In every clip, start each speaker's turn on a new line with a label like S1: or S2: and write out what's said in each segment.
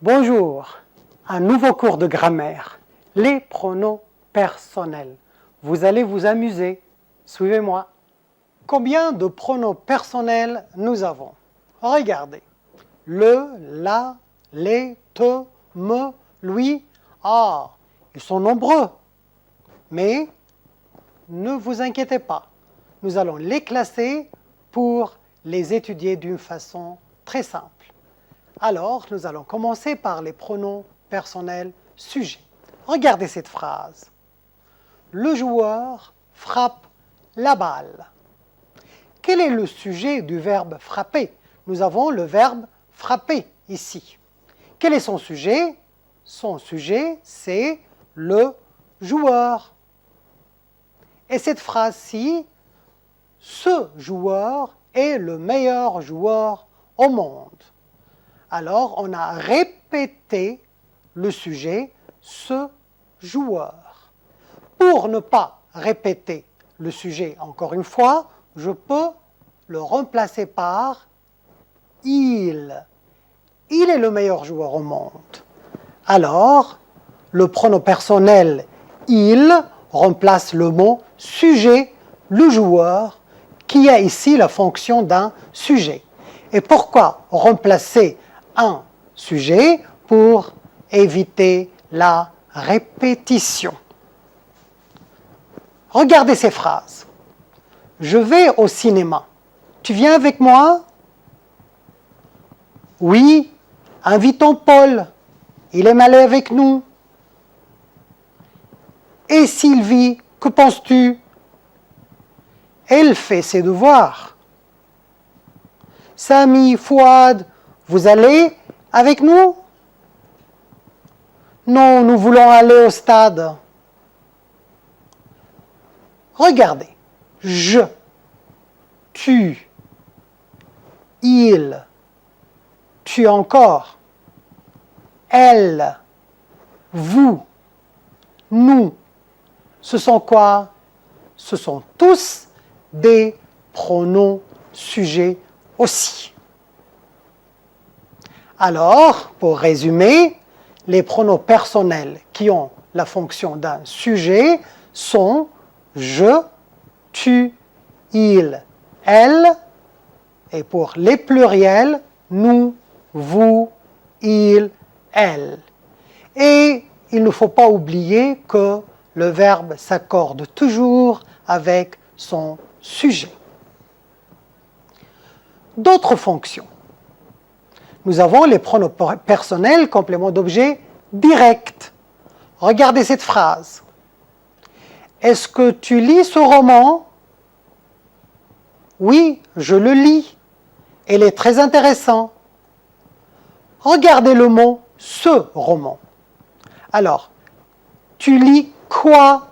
S1: Bonjour, un nouveau cours de grammaire, les pronoms personnels. Vous allez vous amuser, suivez-moi. Combien de pronoms personnels nous avons? Regardez, le, la, les, te, me, lui. Ah, ils sont nombreux, mais ne vous inquiétez pas. Nous allons les classer pour les étudier d'une façon très simple. Alors, nous allons commencer par les pronoms personnels sujets. Regardez cette phrase. Le joueur frappe la balle. Quel est le sujet du verbe frapper? Nous avons le verbe frapper ici. Quel est son sujet? Son sujet, c'est le joueur. Et cette phrase-ci, ce joueur est le meilleur joueur au monde. Alors, on a répété le sujet, ce joueur. Pour ne pas répéter le sujet encore une fois, je peux le remplacer par il. Il est le meilleur joueur au monde. Alors, le pronom personnel il remplace le mot sujet, le joueur, qui a ici la fonction d'un sujet. Et pourquoi remplacer un sujet? Pour éviter la répétition. Regardez ces phrases. Je vais au cinéma. Tu viens avec moi? Oui, invitons Paul. Il aime aller avec nous. Et Sylvie, que penses-tu? Elle fait ses devoirs. Samy, Fouad, vous allez avec nous? Non, nous voulons aller au stade. Regardez. Je, tu, il, tu encore, elle, vous, nous. Ce sont quoi? Ce sont tous des pronoms sujets aussi. Alors, pour résumer, les pronoms personnels qui ont la fonction d'un sujet sont je, tu, il, elle, et pour les pluriels, nous, vous, il, elle. Et il ne faut pas oublier que le verbe s'accorde toujours avec son sujet. D'autres fonctions. Nous avons les pronoms personnels, complément d'objet direct. Regardez cette phrase. Est-ce que tu lis ce roman? Oui, je le lis. Il est très intéressant. Regardez le mot « ce roman ». Alors, tu lis quoi?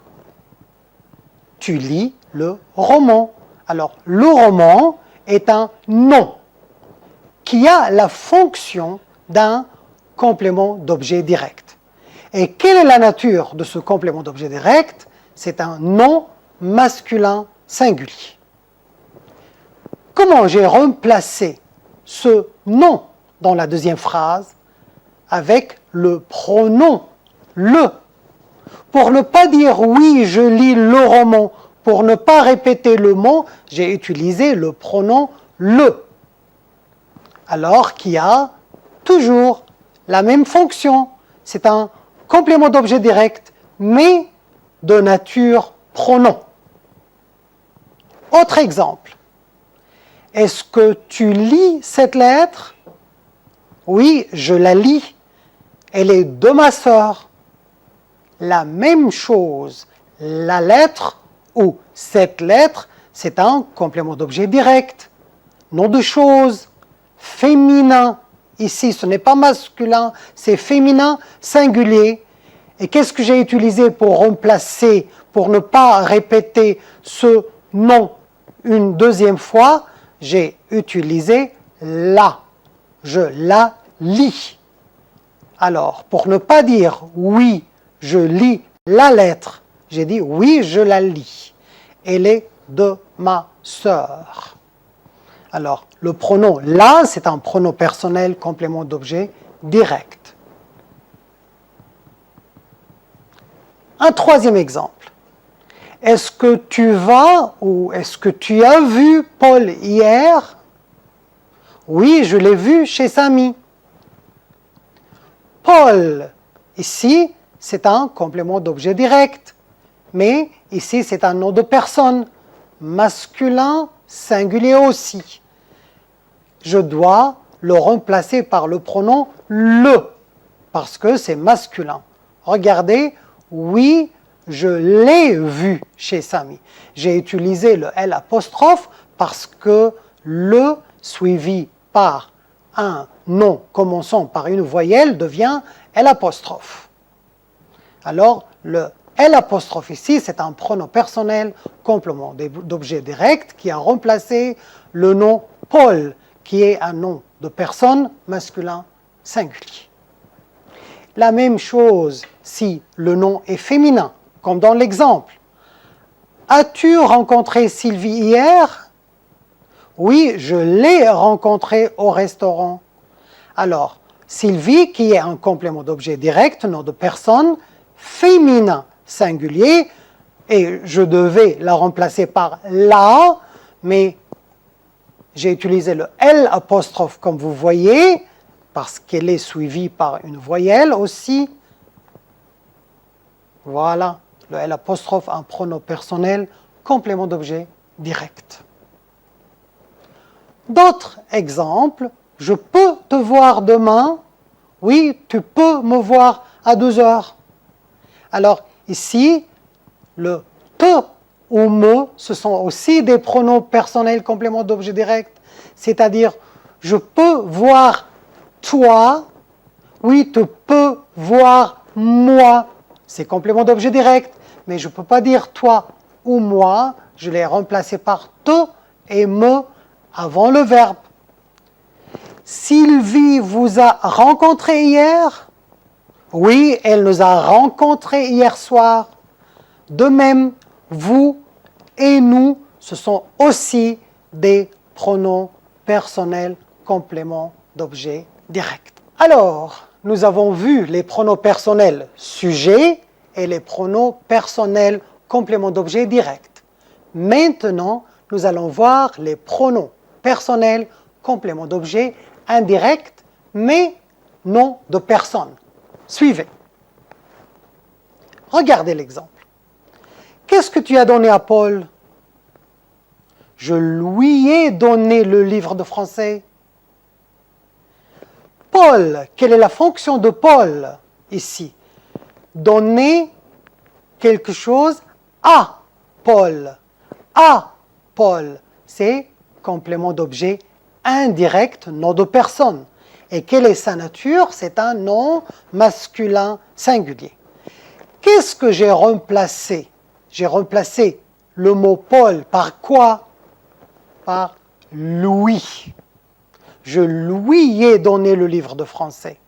S1: Tu lis le roman. Alors, le roman est un nom qui a la fonction d'un complément d'objet direct. Et quelle est la nature de ce complément d'objet direct? C'est un nom masculin singulier. Comment j'ai remplacé ce nom dans la deuxième phrase avec le pronom le? Pour ne pas dire oui, je lis le roman, pour ne pas répéter le mot, j'ai utilisé le pronom le. Alors qui a toujours la même fonction. C'est un complément d'objet direct, mais de nature pronom. Autre exemple. Est-ce que tu lis cette lettre? Oui, je la lis. Elle est de ma sœur. La même chose. La lettre ou cette lettre, c'est un complément d'objet direct. Nom de chose, féminin. Ici, ce n'est pas masculin, c'est féminin singulier. Et qu'est-ce que j'ai utilisé pour remplacer, pour ne pas répéter ce nom une deuxième fois? J'ai utilisé la. Je la lis. Alors, pour ne pas dire oui, je lis la lettre, j'ai dit oui, je la lis. Elle est de ma sœur. Alors, le pronom la, c'est un pronom personnel complément d'objet direct. Un troisième exemple. Est-ce que tu vas ou est-ce que tu as vu Paul hier? Oui, je l'ai vu chez Samy. Paul, ici, c'est un complément d'objet direct. Mais ici, c'est un nom de personne, masculin, singulier aussi. Je dois le remplacer par le pronom le, parce que c'est masculin. Regardez, oui, je l'ai vu chez Samy. J'ai utilisé le L apostrophe parce que le suivi par un nom commençant par une voyelle devient L apostrophe. Alors, le L apostrophe ici, c'est un pronom personnel, complément d'objet direct qui a remplacé le nom Paul, qui est un nom de personne masculin singulier. La même chose si le nom est féminin, comme dans l'exemple. As-tu rencontré Sylvie hier? Oui, je l'ai rencontrée au restaurant. Alors, Sylvie, qui est un complément d'objet direct, nom de personne, féminin singulier, et je devais la remplacer par la, mais j'ai utilisé le L apostrophe comme vous voyez, parce qu'elle est suivie par une voyelle aussi. Voilà, le L apostrophe, un pronom personnel, complément d'objet direct. D'autres exemples, je peux te voir demain. Oui, tu peux me voir à 2 heures. Alors ici, le te ou me, ce sont aussi des pronoms personnels complément d'objet direct. C'est-à-dire, je peux voir toi, oui, tu peux voir moi. C'est complément d'objet direct, mais je ne peux pas dire toi ou moi. Je l'ai remplacé par te et me avant le verbe. Sylvie vous a rencontré hier? Oui, elle nous a rencontrés hier soir. De même, vous et nous, ce sont aussi des pronoms personnels compléments d'objet direct. Alors, nous avons vu les pronoms personnels sujet et les pronoms personnels compléments d'objet direct. Maintenant, nous allons voir les pronoms personnels compléments d'objet indirect, mais non de personne. Suivez. Regardez l'exemple. Qu'est-ce que tu as donné à Paul? Je lui ai donné le livre de français. Paul, quelle est la fonction de Paul ici? Donner quelque chose à Paul. À Paul, c'est complément d'objet indirect, nom de personne. Et quelle est sa nature? C'est un nom masculin singulier. Qu'est-ce que j'ai remplacé? J'ai remplacé le mot Paul par quoi? Par Louis. Je lui ai donné le livre de français.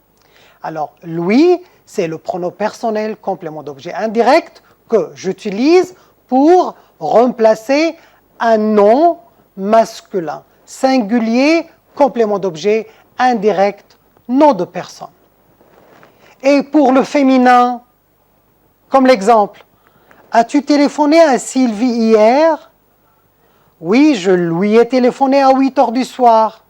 S1: Alors, Louis, c'est le pronom personnel complément d'objet indirect que j'utilise pour remplacer un nom masculin singulier, complément d'objet indirect, nom de personne. Et pour le féminin, comme l'exemple, as-tu téléphoné à Sylvie hier? Oui, je lui ai téléphoné à 8 heures du soir.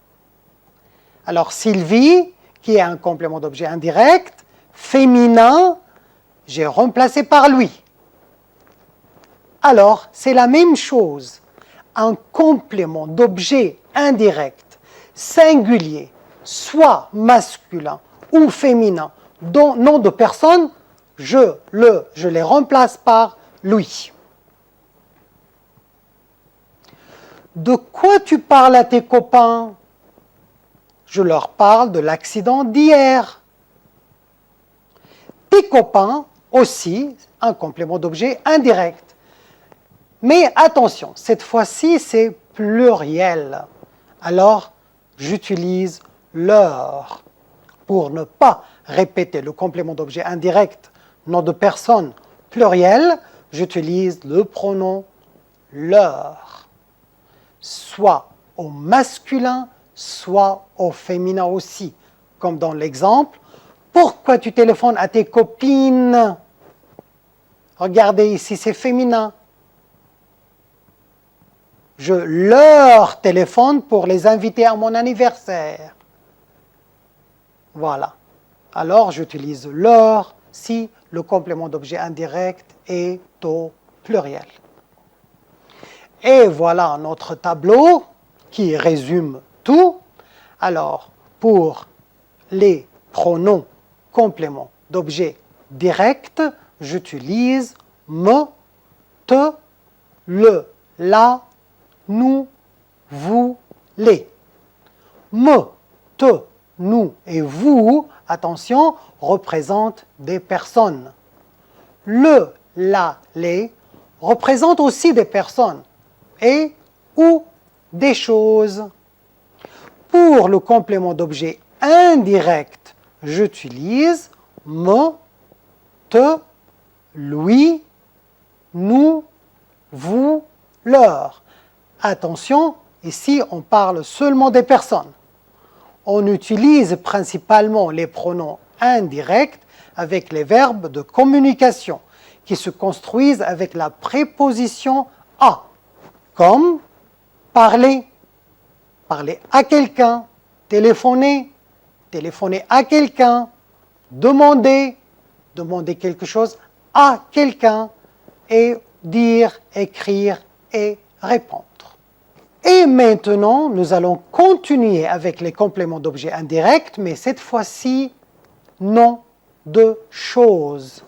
S1: Alors Sylvie, qui est un complément d'objet indirect, féminin, j'ai remplacé par lui. Alors, c'est la même chose. Un complément d'objet indirect, singulier, soit masculin ou féminin, dont nom de personne, je les remplace par lui. De quoi tu parles à tes copains? Je leur parle de l'accident d'hier. Tes copains, aussi, un complément d'objet indirect. Mais attention, cette fois-ci, c'est pluriel. Alors, j'utilise leur. Pour ne pas répéter le complément d'objet indirect, nom de personne pluriel, j'utilise le pronom leur. Soit au masculin, soit au féminin aussi. Comme dans l'exemple, pourquoi tu téléphones à tes copines? Regardez ici, c'est féminin. Je leur téléphone pour les inviter à mon anniversaire. Voilà. Alors, j'utilise leur si le complément d'objet indirect est au pluriel. Et voilà notre tableau qui résume tout. Alors, pour les pronoms compléments d'objet direct, j'utilise me, te, le, la, nous, vous, les. Me, te, nous et vous, attention, représentent des personnes. Le, la, les représentent aussi des personnes et ou des choses. Pour le complément d'objet indirect, j'utilise me, te, lui, nous, vous, leur. Attention, ici on parle seulement des personnes. On utilise principalement les pronoms indirects avec les verbes de communication qui se construisent avec la préposition à, comme parler, parler à quelqu'un, téléphoner, téléphoner à quelqu'un, demander, demander quelque chose à quelqu'un et dire, écrire et répondre. Et maintenant, nous allons continuer avec les compléments d'objet indirects, mais cette fois-ci, nom de choses.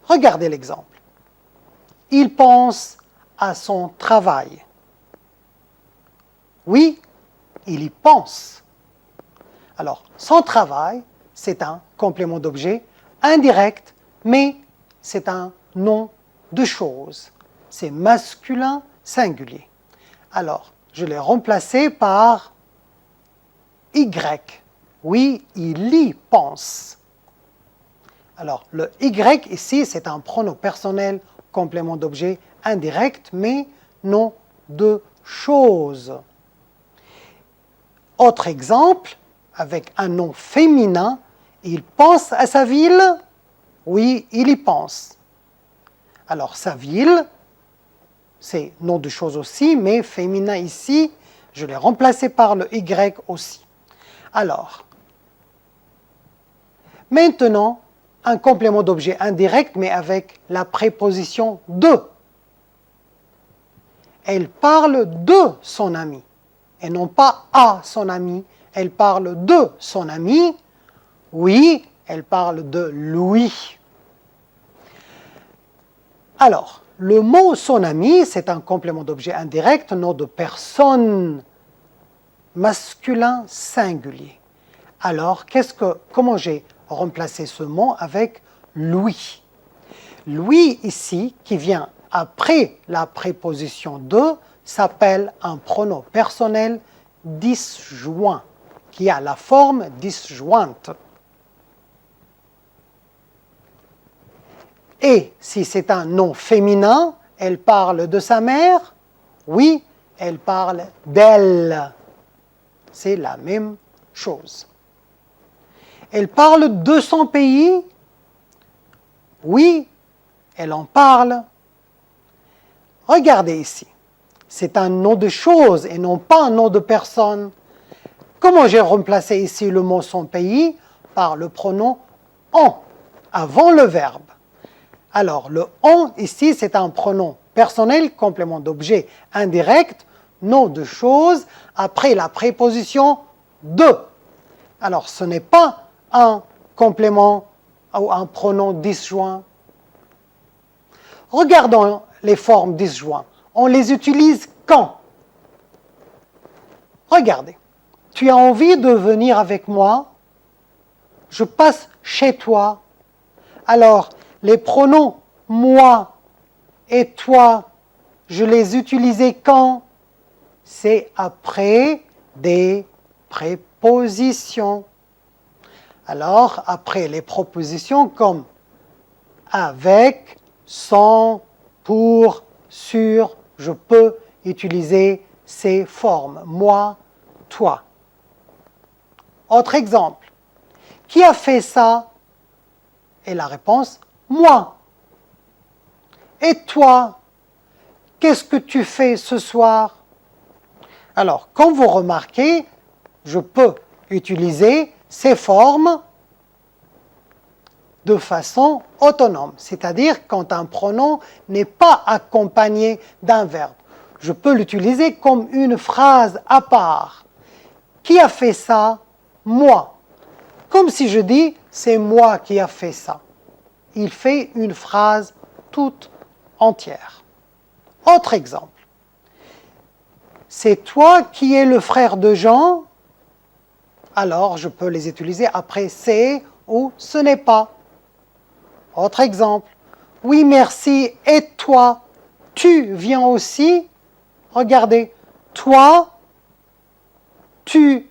S1: Regardez l'exemple. Il pense à son travail. Oui, il y pense. Alors, son travail, c'est un complément d'objet indirect, mais c'est un nom de chose. C'est masculin singulier. Alors, je l'ai remplacé par Y. Oui, il y pense. Alors, le Y ici, c'est un pronom personnel, complément d'objet indirect, mais nom de chose. Autre exemple, avec un nom féminin, il pense à sa ville. Oui, il y pense. Alors, sa ville, c'est nom de chose aussi, mais féminin ici, je l'ai remplacé par le Y aussi. Alors, maintenant, un complément d'objet indirect, mais avec la préposition de. Elle parle de son ami, et non pas à son ami. Elle parle de son ami. Oui, elle parle de lui. Alors, le mot son ami, c'est un complément d'objet indirect, nom de personne, masculin singulier. Alors, comment j'ai remplacé ce mot avec lui? Lui, ici, qui vient après la préposition de, s'appelle un pronom personnel disjoint, qui a la forme disjointe. Et si c'est un nom féminin, elle parle de sa mère? Oui, elle parle d'elle. C'est la même chose. Elle parle de son pays? Oui, elle en parle. Regardez ici. C'est un nom de chose et non pas un nom de personne. Comment j'ai remplacé ici le mot son pays? Par le pronom en, avant le verbe. Alors, le en ici, c'est un pronom personnel, complément d'objet indirect, nom de chose, après la préposition de. Alors, ce n'est pas un complément ou un pronom disjoint. Regardons les formes disjoints. On les utilise quand? Regardez. Tu as envie de venir avec moi? Je passe chez toi. Alors, les pronoms moi et toi, je les utilisais quand? C'est après des prépositions. Alors, après les propositions comme avec, sans, pour, sur, je peux utiliser ces formes. Moi, toi. Autre exemple. Qui a fait ça? Et la réponse, moi. Et toi, qu'est-ce que tu fais ce soir? Alors, comme vous remarquez, je peux utiliser ces formes de façon autonome, c'est-à-dire quand un pronom n'est pas accompagné d'un verbe. Je peux l'utiliser comme une phrase à part. Qui a fait ça? Moi. Comme si je dis, c'est moi qui a fait ça. Il fait une phrase toute entière. Autre exemple. C'est toi qui es le frère de Jean? Alors, je peux les utiliser après c'est ou ce n'est pas. Autre exemple. Oui, merci. Et toi, tu viens aussi? Regardez. Toi, tu.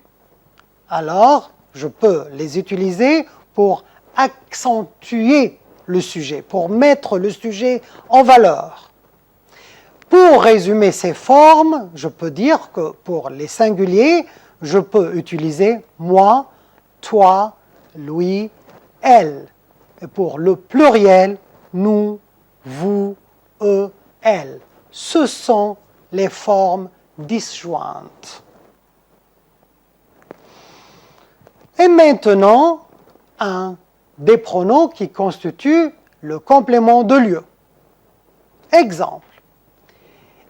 S1: Alors, je peux les utiliser pour accentuer le sujet, pour mettre le sujet en valeur. Pour résumer ces formes, je peux dire que pour les singuliers, je peux utiliser moi, toi, lui, elle. Et pour le pluriel, nous, vous, eux, elles. Ce sont les formes disjointes. Et maintenant, un des pronoms qui constitue le complément de lieu. Exemple.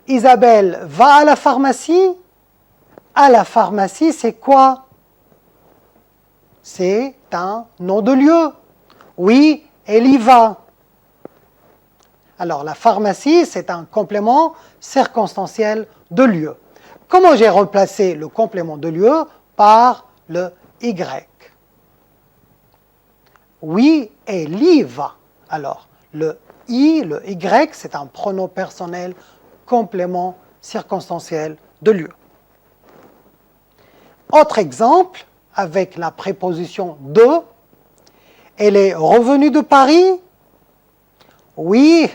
S1: Isabelle va à la pharmacie. À la pharmacie, c'est quoi? C'est un nom de lieu. Oui, elle y va. Alors, la pharmacie, c'est un complément circonstanciel de lieu. Comment j'ai remplacé le complément de lieu par le Y? Oui, elle y va. Alors, le I, le Y, c'est un pronom personnel complément circonstanciel de lieu. Autre exemple, avec la préposition de. Elle est revenue de Paris? Oui,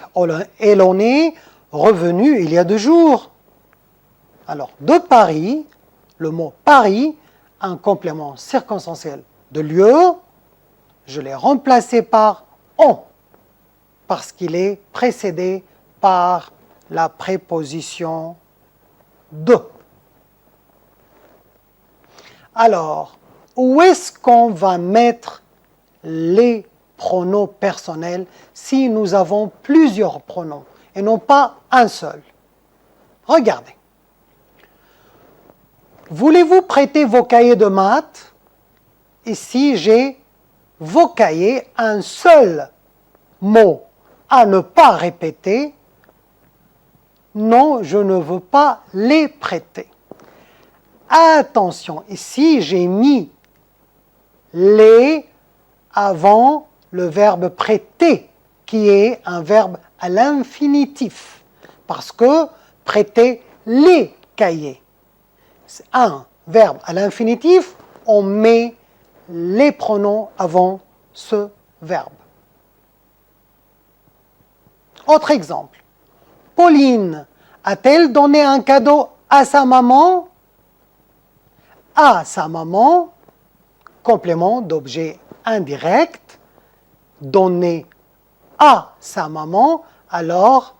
S1: elle en est revenue il y a 2 jours. Alors, de Paris, le mot Paris, un complément circonstanciel de lieu, je l'ai remplacé par on, parce qu'il est précédé par la préposition de. Alors, où est-ce qu'on va mettre les pronoms personnels si nous avons plusieurs pronoms et non pas un seul? Regardez. Voulez-vous prêter vos cahiers de maths? Ici, j'ai vos cahiers, un seul mot à ne pas répéter. Non, je ne veux pas les prêter. Attention, ici, j'ai mis les avant le verbe prêter, qui est un verbe à l'infinitif, parce que prêter les cahiers. C'est un verbe à l'infinitif, on met les pronoms avant ce verbe. Autre exemple. Pauline a-t-elle donné un cadeau à sa maman? À sa maman, complément d'objet indirect, donné à sa maman, alors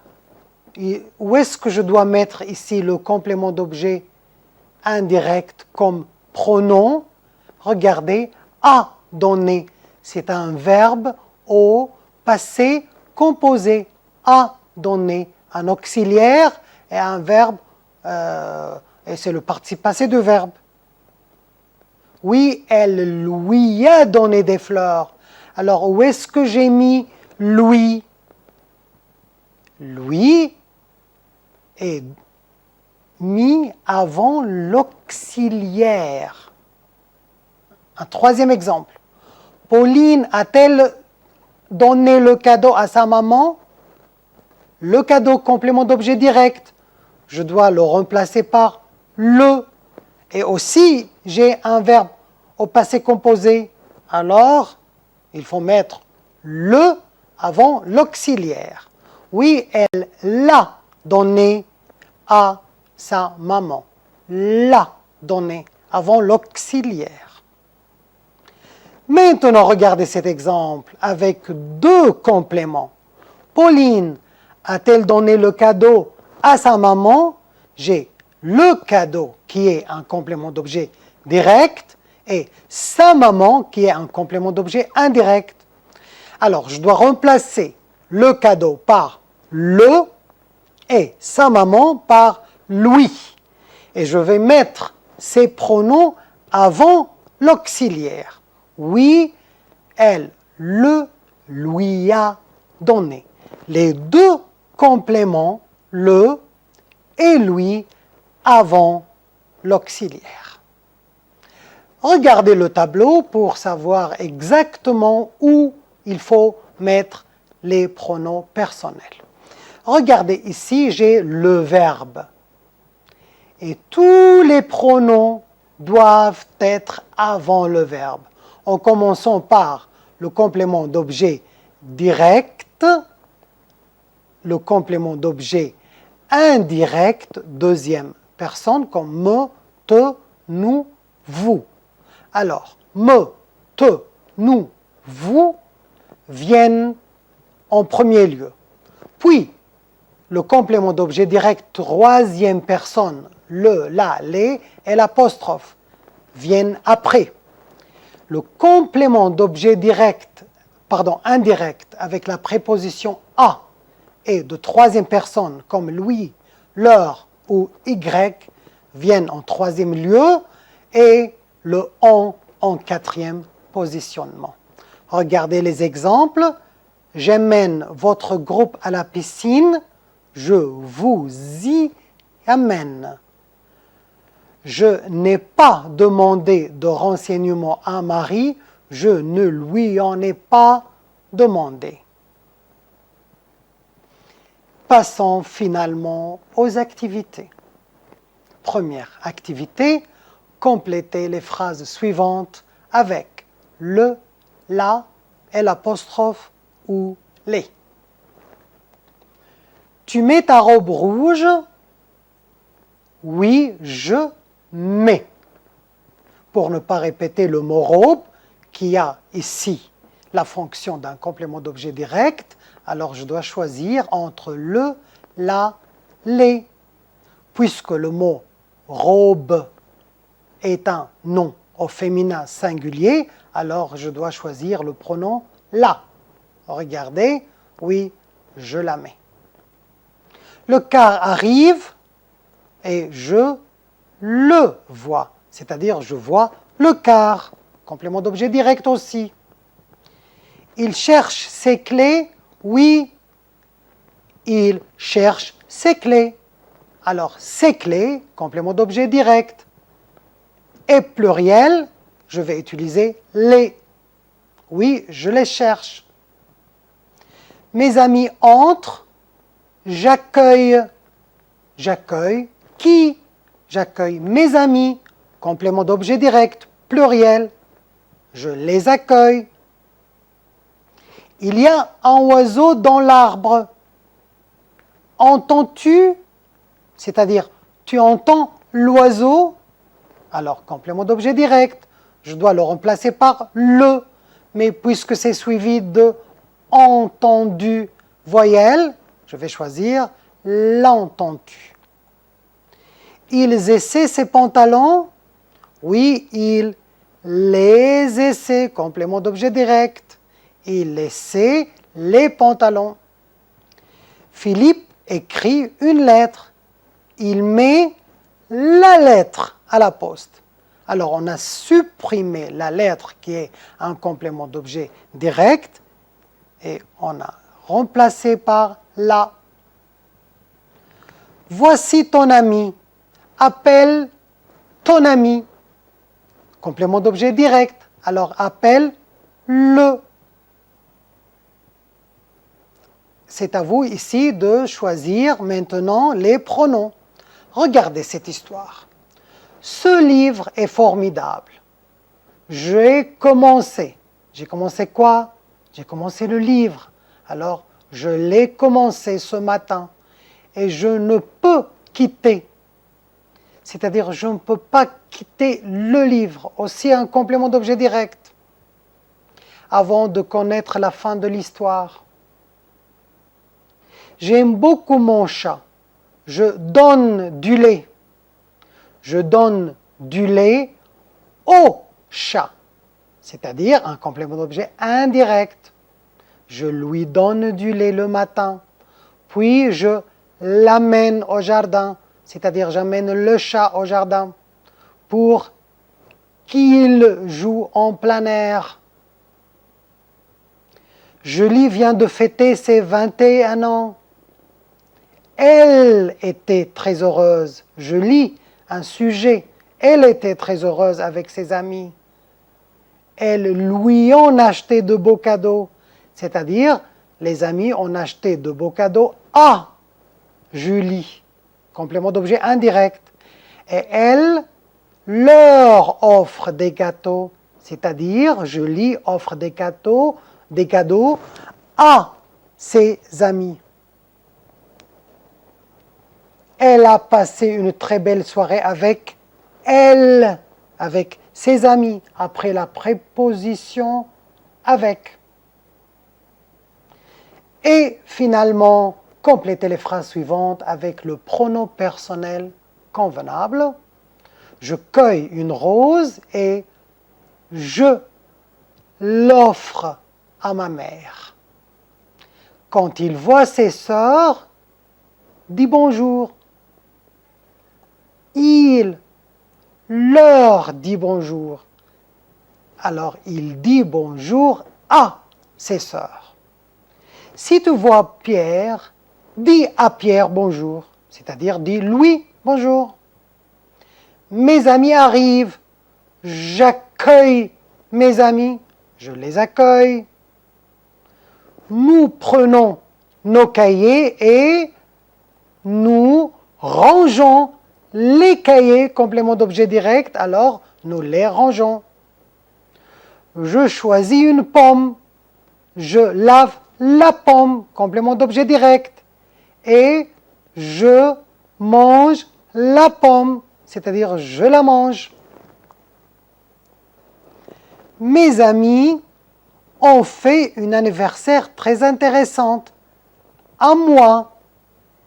S1: où est-ce que je dois mettre ici le complément d'objet indirect comme pronom? Regardez, a donné, c'est un verbe au passé composé. A donné, un auxiliaire et un verbe, et c'est le participe passé de verbe. Oui, elle lui a donné des fleurs. Alors, où est-ce que j'ai mis lui? Lui est mis avant l'auxiliaire. Un troisième exemple. Pauline a-t-elle donné le cadeau à sa maman? Le cadeau, complément d'objet direct. Je dois le remplacer par le. Et aussi, j'ai un verbe au passé composé. Alors, il faut mettre le avant l'auxiliaire. Oui, elle l'a donné à sa maman. L'a donné avant l'auxiliaire. Maintenant, regardez cet exemple avec 2 compléments. Pauline a-t-elle donné le cadeau à sa maman? J'ai le cadeau qui est un complément d'objet direct et sa maman qui est un complément d'objet indirect. Alors, je dois remplacer le cadeau par le et sa maman par lui. Et je vais mettre ces pronoms avant l'auxiliaire. Oui, elle le lui a donné. Les deux compléments, le et lui, avant l'auxiliaire. Regardez le tableau pour savoir exactement où il faut mettre les pronoms personnels. Regardez ici, j'ai le verbe. Et tous les pronoms doivent être avant le verbe. En commençant par le complément d'objet direct, le complément d'objet indirect, deuxième personne, comme me, te, nous, vous. Alors, me, te, nous, vous viennent en premier lieu. Puis, le complément d'objet direct, troisième personne, le, la, les et l'apostrophe viennent après. Le complément d'objet indirect avec la préposition a et de troisième personne comme lui, leur ou y viennent en troisième lieu et le en quatrième positionnement. Regardez les exemples. J'amène votre groupe à la piscine. Je vous y amène. Je n'ai pas demandé de renseignements à Marie. Je ne lui en ai pas demandé. Passons finalement aux activités. Première activité, complétez les phrases suivantes avec le, la et l'apostrophe ou les. Tu mets ta robe rouge? Oui, je mets. Pour ne pas répéter le mot robe, qui a ici la fonction d'un complément d'objet direct, alors je dois choisir entre le, la, les. Puisque le mot robe est un nom au féminin singulier, alors je dois choisir le pronom la. Regardez, oui, je la mets. Le car arrive et je le vois, c'est-à-dire je vois le car, complément d'objet direct aussi. Il cherche ses clés, oui, il cherche ses clés. Alors, ses clés, complément d'objet direct. Et pluriel, je vais utiliser les. Oui, je les cherche. Mes amis entrent, j'accueille. J'accueille qui? J'accueille mes amis, complément d'objet direct, pluriel. Je les accueille. Il y a un oiseau dans l'arbre. Entends-tu? C'est-à-dire, tu entends l'oiseau? Alors, complément d'objet direct, je dois le remplacer par le. Mais puisque c'est suivi de entendu voyelle, je vais choisir l'entendu. Ils essaient ses pantalons? Oui, il les essaie, complément d'objet direct. Il essaie les pantalons. Philippe écrit une lettre. Il met la lettre à la poste. Alors, on a supprimé la lettre qui est un complément d'objet direct et on a remplacé par la. Voici ton ami. Appelle ton ami. Complément d'objet direct. Alors, appelle le. C'est à vous ici de choisir maintenant les pronoms. Regardez cette histoire. Ce livre est formidable. J'ai commencé. J'ai commencé quoi? J'ai commencé le livre. Alors, je l'ai commencé ce matin. Et je ne peux quitter. C'est-à-dire, je ne peux pas quitter le livre. Aussi un complément d'objet direct. Avant de connaître la fin de l'histoire. J'aime beaucoup mon chat. Je donne du lait. Je donne du lait au chat, c'est-à-dire un complément d'objet indirect. Je lui donne du lait le matin, puis je l'amène au jardin, c'est-à-dire j'amène le chat au jardin pour qu'il joue en plein air. Julie vient de fêter ses 21 ans. Elle était très heureuse. Je lis un sujet. Elle était très heureuse avec ses amis. Elles lui ont acheté de beaux cadeaux. C'est-à-dire, les amis ont acheté de beaux cadeaux à Julie. Complément d'objet indirect. Et elle leur offre des gâteaux. C'est-à-dire, Julie offre des cadeaux à ses amis. Elle a passé une très belle soirée avec elle, avec ses amis, après la préposition avec. Et finalement, complétez les phrases suivantes avec le pronom personnel convenable. Je cueille une rose et je l'offre à ma mère. Quand il voit ses sœurs, dit bonjour. Il leur dit bonjour. Alors, il dit bonjour à ses sœurs. Si tu vois Pierre, dis à Pierre bonjour, c'est-à-dire dis lui bonjour. Mes amis arrivent, j'accueille mes amis, je les accueille. Nous prenons nos cahiers et nous rangeons les cahiers, complément d'objet direct, alors nous les rangeons. Je choisis une pomme, je lave la pomme, complément d'objet direct, et je mange la pomme, c'est-à-dire je la mange. Mes amis ont fait un anniversaire très intéressant. À moi,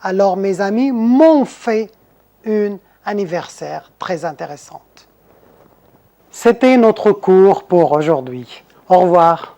S1: alors mes amis m'ont fait un anniversaire très intéressant. C'était notre cours pour aujourd'hui. Au revoir.